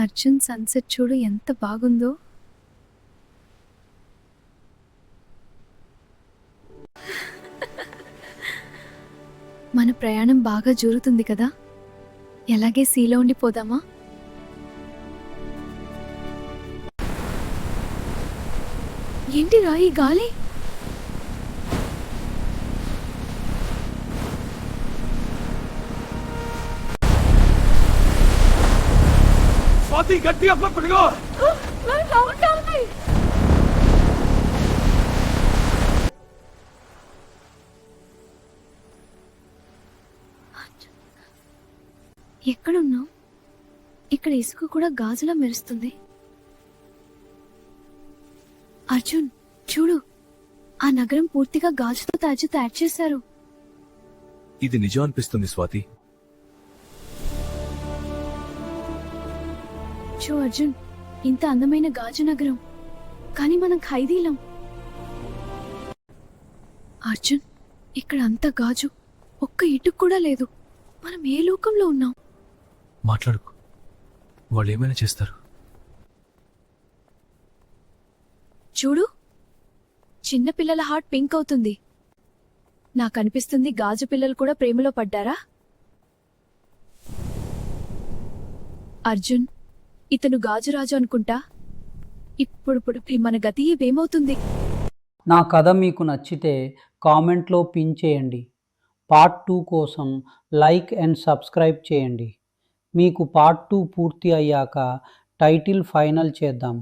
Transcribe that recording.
Arjun sunset చూడు ఎంత బాగుందో. మన ప్రయాణం బాగా జరుగుతుంది కదా, ఎలాగే సీలో ఉండిపోదామా? ఏంటిరా ఈ గాలి? స్వాతి గట్టిగా పట్టుకో. ఎక్కడున్నావు? ఇక్కడ ఇసుక కూడా గాజులా మెరుస్తుంది. అర్జున్ చూడు, ఆ నగరం పూర్తిగా గాజుతో తయారు చేశారు. ఇది నిజం అనిపిస్తుంది స్వాతి. చూ అర్జున్, ఇంత అందమైన గాజు నగరం, కానీ మనం ఖైదీలం. అర్జున్, ఇక్కడ అంత గాజు, ఒక్క ఇటుకు కూడా లేదు. మనం ఏ లోకంలో ఉన్నాం? మాట్లాడుకు, వాళ్ళు ఏమైనా చేస్తారు. చూడు, చిన్నపిల్లల హార్ట్ పింక్ అవుతుంది. నాకనిపిస్తుంది గాజు పిల్లలు కూడా ప్రేమలో పడ్డారా? అర్జున్, ఇతను గాజురాజు అనుకుంటా. ఇప్పుడు మన గతి ఏమవుతుంది? నా కథ మీకు నచ్చితే కామెంట్లో పిన్ చేయండి. పార్ట్ 2 కోసం లైక్ అండ్ సబ్స్క్రైబ్ చేయండి. మీకు పార్ట్ 2 పూర్తి అయ్యాక టైటిల్ ఫైనల్ చేద్దాం.